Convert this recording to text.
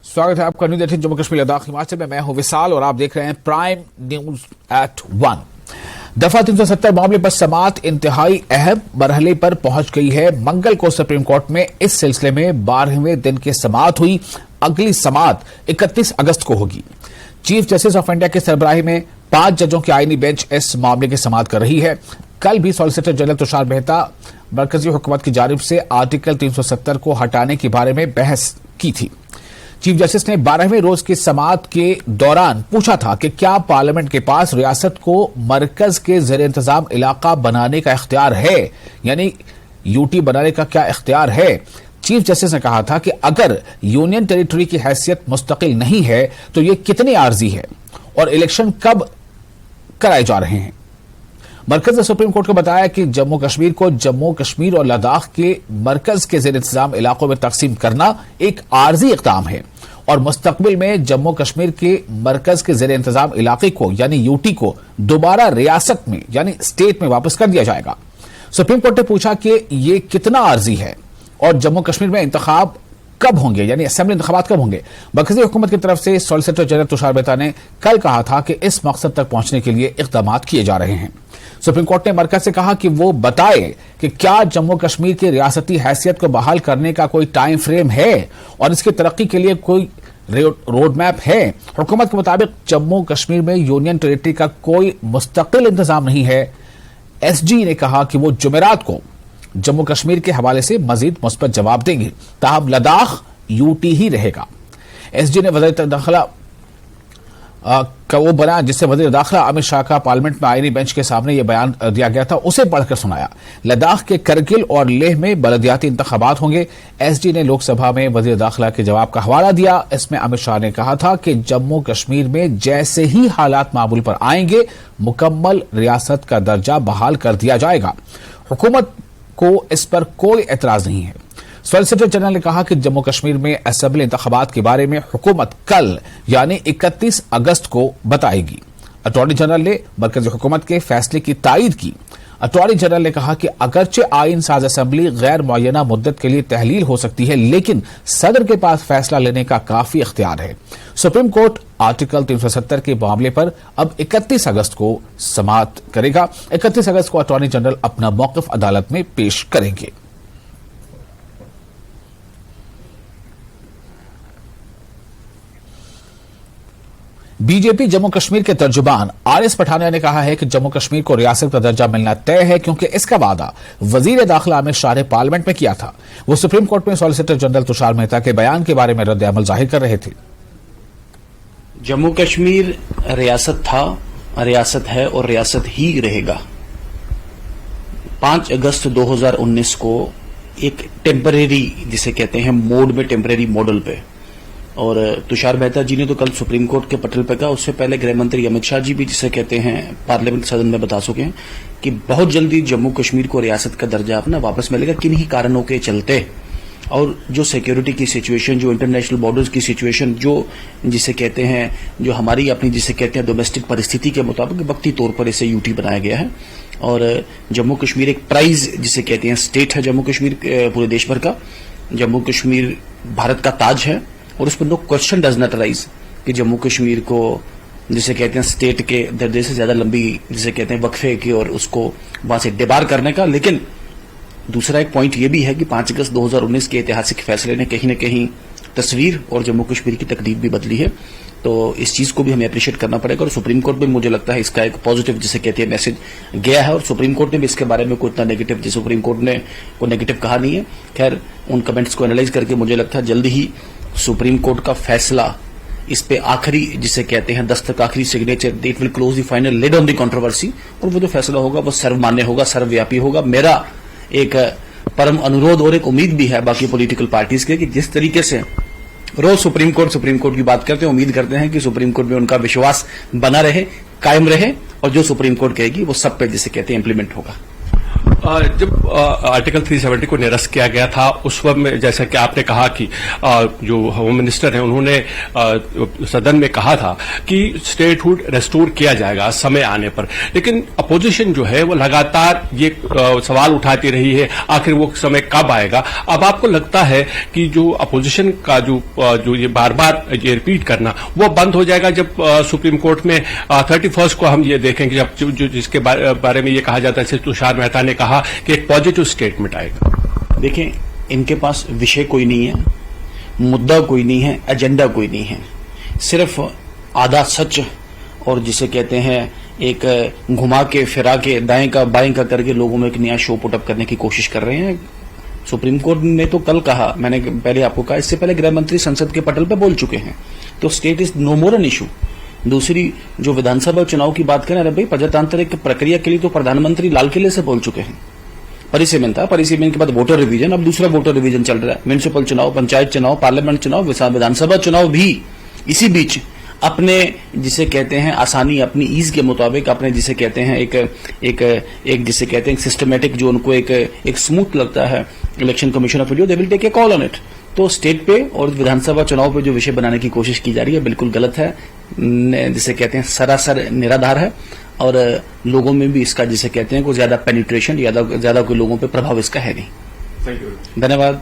स्वागत है आपका न्यूज 18 जम्मू कश्मीर लद्दाख हिमाचल में। मैं हूं विशाल और आप देख रहे हैं प्राइम न्यूज एट 1। दफा 370 मामले पर समाअत इंतहाई अहम मरहले पर पहुंच गई है। मंगल को सुप्रीम कोर्ट में इस सिलसिले में 12वें दिन की समाअत हुई। अगली समाअत 31 अगस्त को होगी। चीफ जस्टिस ऑफ इंडिया की सरबराही में 5 जजों की आईनी बेंच इस मामले की समाअत कर रही है। कल भी सॉलिसिटर जनरल तुषार मेहता मरकजी हुकूमत की जानिब से आर्टिकल 370 को हटाने के बारे में बहस की थी। चीफ जस्टिस ने 12वें रोज की समाअत के दौरान पूछा था कि क्या पार्लियामेंट के पास रियासत को मरकज के ज़ेर इंतजाम इलाका बनाने का इख्तियार है, यानी यूटी बनाने का क्या इख्तियार है। चीफ जस्टिस ने कहा था कि अगर यूनियन टेरिटरी की हैसियत मुस्तकिल नहीं है तो यह कितनी आर्जी है और इलेक्शन कब कराए जा रहे हैं। मरकज ने सुप्रीम कोर्ट को बताया कि जम्मू कश्मीर को जम्मू कश्मीर और लद्दाख के मरकज के ज़ेर इंतजाम इलाकों में तकसीम करना एक आर्जी इक़दाम है और मुस्तकबिल में जम्मू कश्मीर के मरकज के ज़ेर इंतजाम इलाके को यानी यूटी को दोबारा रियासत में यानी स्टेट में वापस कर दिया जाएगा। सुप्रीम कोर्ट ने पूछा कि यह कितना आर्जी है और जम्मू कश्मीर में इंतखाब कब होंगे, यानी असेंबली इंतखाबात कब होंगे। मरकजी हुकूमत की तरफ से सॉलिसिटर जनरल तुषार मेहता ने कल कहा था कि इस मकसद तक पहुंचने के लिए इक़दाम किए जा रहे हैं। सुप्रीम कोर्ट ने मरकज से कहा कि वो बताए कि क्या जम्मू कश्मीर की रियासती हैसियत को बहाल करने का कोई टाइम फ्रेम है और इसकी तरक्की के लिए कोई रोड मैप है। हुकूमत के मुताबिक जम्मू कश्मीर में यूनियन टेरिटरी का कोई मुस्तकिल इंतजाम नहीं है। एसजी ने कहा कि वो जुमेरात को जम्मू कश्मीर के हवाले से मजीद मुस्बत जवाब देंगे, ताहम लद्दाख यूटी ही रहेगा। एसजी ने वज़ीर दाखिला का वो बयान जिससे वज़ीर दाखिला अमित शाह का पार्लियामेंट में आईनी बेंच के सामने यह बयान दिया गया था उसे पढ़कर सुनाया। लद्दाख के करगिल और लेह में बलदियाती इंतखाबात होंगे। एसजी ने लोकसभा में वज़ीर दाखिला के जवाब का हवाला दिया। इसमें अमित शाह ने कहा था कि जम्मू कश्मीर में जैसे ही हालात मामूल पर आएंगे मुकम्मल रियासत का दर्जा बहाल कर दिया जाएगा। हुकूमत को इस पर कोई एतराज नहीं है। सॉलिसिटर जनरल ने कहा कि जम्मू कश्मीर में असेंबली इंतखाबात के बारे में हुकूमत कल यानी 31 अगस्त को बताएगी। अटॉर्नी जनरल ने मरकजी हुकूमत के फैसले की तायीद की। अटॉर्नी जनरल ने कहा कि अगरचे आइन साज असेंबली गैर मुअय्यना मुद्दत के लिए तहलील हो सकती है, लेकिन सदर के पास फैसला लेने का काफी इख्तियार है। सुप्रीम कोर्ट आर्टिकल 370 के मामले पर अब 31 अगस्त को समाअत करेगा। 31 अगस्त को अटॉर्नी जनरल अपना मौक़िफ़ अदालत में पेश करेंगे। बीजेपी जम्मू कश्मीर के तर्जुमान आरएस पठानिया ने कहा है कि जम्मू कश्मीर को रियासत का दर्जा मिलना तय है, क्योंकि इसका वादा वजीर दाखिला अमित शाह ने पार्लियामेंट में किया था। वो सुप्रीम कोर्ट में सॉलिसिटर जनरल तुषार मेहता के बयान के बारे में रद्द अमल जाहिर कर रहे थे। जम्मू कश्मीर रियासत था, रियासत है और रियासत ही रहेगा। 5 अगस्त 2019 को एक टेम्परेरी जिसे कहते हैं मोड में, टेम्परेरी मॉडल पे, और तुषार मेहता जी ने तो कल सुप्रीम कोर्ट के पटल पर कहा, उससे पहले गृह मंत्री अमित शाह जी भी जिसे कहते हैं पार्लियामेंट सदन में बता चुके हैं कि बहुत जल्दी जम्मू कश्मीर को रियासत का दर्जा अपना वापस मिलेगा। किन्हीं कारणों के चलते और जो सिक्योरिटी की सिचुएशन, जो इंटरनेशनल बॉर्डर्स की सिचुएशन, जो जिसे कहते हैं जो हमारी अपनी जिसे कहते हैं डोमेस्टिक परिस्थिति के मुताबिक वक्ती तौर पर इसे यूटी बनाया गया है। और जम्मू कश्मीर एक प्राइज जिसे कहते हैं स्टेट है जम्मू कश्मीर पूरे देश भर का। जम्मू कश्मीर भारत का ताज है और उस पर no question does not rise कि जम्मू कश्मीर को जिसे कहते हैं स्टेट के दर्जे से ज्यादा लंबी जिसे कहते हैं वक्फे की और उसको वहां से डिबार करने का। लेकिन दूसरा एक पॉइंट ये भी है कि 5 अगस्त 2019 के ऐतिहासिक फैसले ने कहीं न कहीं तस्वीर और जम्मू कश्मीर की तकदीर भी बदली है। तो इस चीज को भी हमें अप्रिशिएट करना पड़ेगा और सुप्रीम कोर्ट में मुझे लगता है इसका एक पॉजिटिव जिसे कहते हैं मैसेज गया है और सुप्रीम कोर्ट ने भी इसके बारे में कोई इतना नेगेटिव, जिसे सुप्रीम कोर्ट ने कोई नेगेटिव कहा नहीं है। खैर उन कमेंट्स को एनालाइज करके मुझे लगता है जल्दी ही सुप्रीम कोर्ट का फैसला इस पे आखिरी जिसे कहते हैं दस्तक, आखिरी signature, it will close the final lid on the controversy, और वो जो फैसला होगा वो सर्वमान्य होगा, सर्वव्यापी होगा। मेरा एक परम अनुरोध और एक उम्मीद भी है बाकी पॉलिटिकल पार्टीज के कि जिस तरीके से रोज सुप्रीम कोर्ट की बात करते हैं, उम्मीद करते हैं कि सुप्रीम कोर्ट में उनका विश्वास बना रहे, कायम रहे और जो सुप्रीम कोर्ट कहेगी वो सब पे जिसे कहते हैं इंप्लीमेंट होगा। जब आर्टिकल 370 को निरस्त किया गया था उस वक्त में जैसा कि आपने कहा कि जो होम मिनिस्टर हैं उन्होंने सदन में कहा था कि स्टेटहुड रेस्टोर किया जाएगा समय आने पर, लेकिन अपोजिशन जो है वो लगातार ये सवाल उठाती रही है आखिर वो समय कब आएगा। अब आपको लगता है कि जो अपोजिशन का जो ये बार बार ये रिपीट करना वो बंद हो जाएगा जब सुप्रीम कोर्ट में 31 को हम ये देखेंगे जब जिसके बारे में ये कहा जाता है, तुषार मेहता ने कहा कि एक पॉजिटिव स्टेटमेंट आएगा। देखें, इनके पास विषय कोई नहीं है, मुद्दा कोई नहीं है, एजेंडा कोई नहीं है, सिर्फ आधा सच और जिसे कहते हैं एक घुमा के फिरा के दाएं का बाएं का करके लोगों में एक नया शो पुटअप करने की कोशिश कर रहे हैं। सुप्रीम कोर्ट ने तो कल कहा, मैंने पहले आपको कहा, इससे पहले गृह मंत्री संसद के पटल पर बोल चुके हैं, तो state is no more an issue. दूसरी जो विधानसभा चुनाव की बात करें, अरे भाई प्रजातांत्रिक प्रक्रिया के लिए तो प्रधानमंत्री लाल किले से बोल चुके हैं। परिसीमन था, परिसीमन के बाद वोटर रिवीजन, अब दूसरा वोटर रिवीजन चल रहा है, म्यूनिसिपल चुनाव, पंचायत चुनाव, पार्लियामेंट चुनाव, विधानसभा चुनाव भी इसी बीच अपने जिसे कहते हैं आसानी, अपनी ईज के मुताबिक, अपने जिसे कहते हैं एक जिसे कहते हैं सिस्टमेटिक, जो उनको एक स्मूथ लगता है election commission of India, they will take a call on it. तो स्टेट पे और विधानसभा चुनाव पे जो विषय बनाने की कोशिश की जा रही है बिल्कुल गलत है, जिसे कहते हैं सरासर निराधार है, और लोगों में भी इसका जिसे कहते हैं कोई ज्यादा पेनिट्रेशन, ज्यादा कोई लोगों पे प्रभाव इसका है नहीं। Thank you. धन्यवाद।